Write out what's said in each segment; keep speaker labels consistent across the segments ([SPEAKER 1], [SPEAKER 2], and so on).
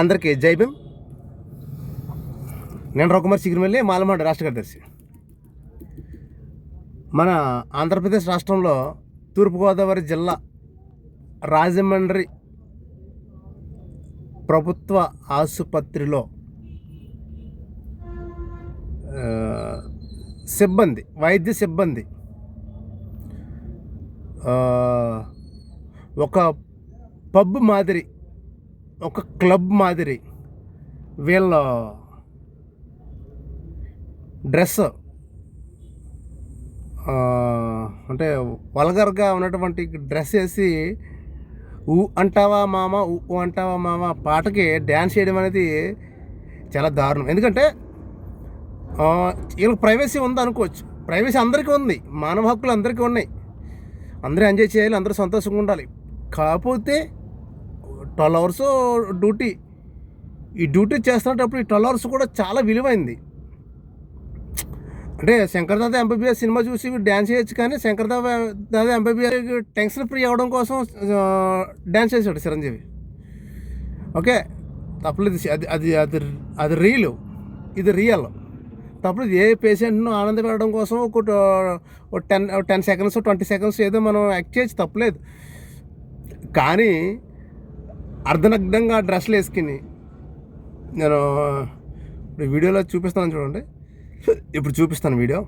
[SPEAKER 1] అందరికీ జై భీమ్. నేను రఘుకుమార్ సిగిరిమల్లి, మాలమాడ రాష్ట్ర కార్యదర్శి. మన ఆంధ్రప్రదేశ్ రాష్ట్రంలో తూర్పుగోదావరి జిల్లా రాజమండ్రి ప్రభుత్వ ఆసుపత్రిలో వైద్య సిబ్బంది ఒక పబ్ మాదిరి, ఒక క్లబ్ మాదిరి వీళ్ళ డ్రెస్ అంటే వల్గర్గా ఉన్నటువంటి డ్రెస్ వేసి ఊ అంటావా మామ, ఊ అంటావా మామ పాటకి డ్యాన్స్ చేయడం అనేది చాలా దారుణం. ఎందుకంటే వీళ్ళకి ప్రైవసీ ఉంది అనుకోవచ్చు. ప్రైవసీ అందరికీ ఉంది, మానవ హక్కులు అందరికీ ఉన్నాయి, అందరూ ఎంజాయ్ చేయాలి, అందరూ సంతోషంగా ఉండాలి. కాకపోతే 12 అవర్స్ డ్యూటీ, ఈ డ్యూటీ చేస్తున్నప్పుడు ఈ 12 అవర్స్ కూడా చాలా విలువైంది. అంటే శంకర్దాద ఎంబీబీఎస్ సినిమా చూసి డ్యాన్స్ చేయొచ్చు, కానీ శంకర్దాద ఎంబీబీఎస్ టెన్షన్ ఫ్రీ అవ్వడం కోసం డ్యాన్స్ చేశాడు చిరంజీవి. ఓకే, తప్పలేదు. అది అది అది రీలు, ఇది రియల్. తప్పలేదు. ఏ పేషెంట్ను ఆనంద పెట్టడం కోసం ఒక 10 సెకండ్స్ 20 సెకండ్స్ ఏదో మనం యాక్ట్ చేయొచ్చు, తప్పలేదు. కానీ అర్ధనగ్నంగా డ్రెస్లు వేసుకుని నేను ఇప్పుడు వీడియోలో చూపిస్తాను చూడండి. ఇప్పుడు చూపిస్తాను వీడియో.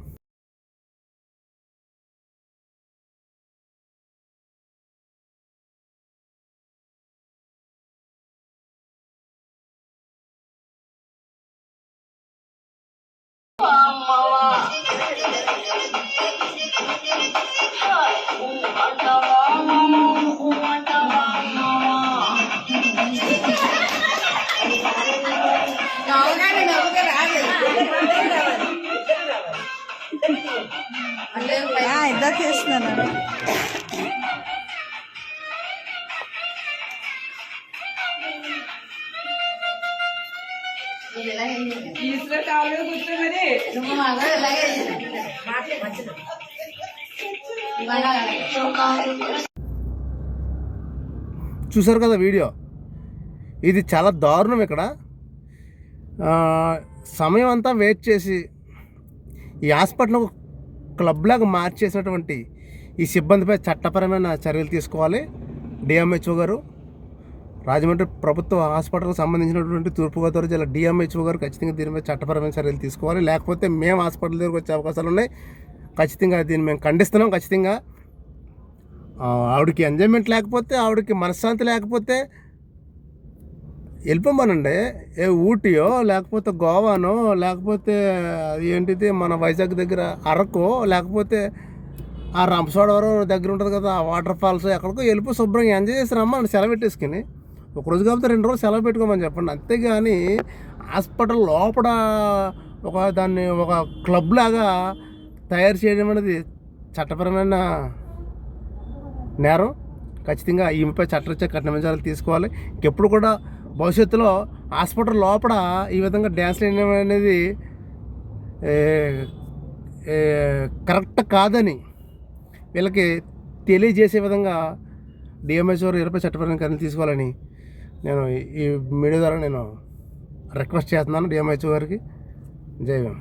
[SPEAKER 2] ఇద్దరు చేస్తున్నాను.
[SPEAKER 1] చూసారు కదా వీడియో. ఇది చాలా దారుణం. ఇక్కడ సమయం అంతా వెయిట్ చేసి ఈ హాస్పిటల్ క్లబ్ లాగా మార్చేసినటువంటి ఈ సిబ్బందిపై చట్టపరమైన చర్యలు తీసుకోవాలి డిఎంహెచ్ఓ గారు. రాజమండ్రి ప్రభుత్వ హాస్పిటల్కి సంబంధించినటువంటి తూర్పుగోదావరి జిల్లా డిఎంహెచ్ఓ గారు ఖచ్చితంగా దీనిపై చట్టపరమైన చర్యలు తీసుకోవాలి. లేకపోతే మేము హాస్పిటల్ దగ్గరకు వచ్చే అవకాశాలు ఉన్నాయి. ఖచ్చితంగా దీన్ని మేము ఖండిస్తున్నాం. ఖచ్చితంగా ఆవిడకి ఎంజాయ్మెంట్ లేకపోతే, ఆవిడకి మనశ్శాంతి లేకపోతే వెళ్ళిపోమనండి. ఏ ఊటీయో, లేకపోతే గోవానో, లేకపోతే ఏంటిది మన వైజాగ్ దగ్గర అరకో, లేకపోతే ఆ రంపచోడవరం దగ్గర ఉంటుంది కదా ఆ వాటర్ ఫాల్స్, ఎక్కడికో వెళ్ళిపో శుభ్రంగా ఎంజాయ్ చేసి రమ్మని సెలవు పెట్టేసుకుని. ఒకరోజు కాకపోతే 2 రోజులు సెలవు పెట్టుకోమని చెప్పండి. అంతేగాని హాస్పిటల్ లోపల దాన్ని ఒక క్లబ్ లాగా తయారు చేయడం అనేది చట్టపరమైన నేరం. ఖచ్చితంగా ఈమెపై చట్టరీత్యా కఠినమైన చర్యలు తీసుకోవాలి. ఇంకెప్పుడు కూడా భవిష్యత్తులో హాస్పిటల్ లోపల ఈ విధంగా డ్యాన్స్ వేయడం అనేది కరెక్ట్ కాదని వీళ్ళకి తెలియజేసే విధంగా డిఎంహెచ్ఓ వీళ్ళపై చట్టపరమైన చర్యలు తీసుకోవాలని నేను ఈ మీడియా ద్వారా నేను రిక్వెస్ట్ చేస్తున్నాను డిఎంహెచ్ఓ గారికి. జై భీమ్.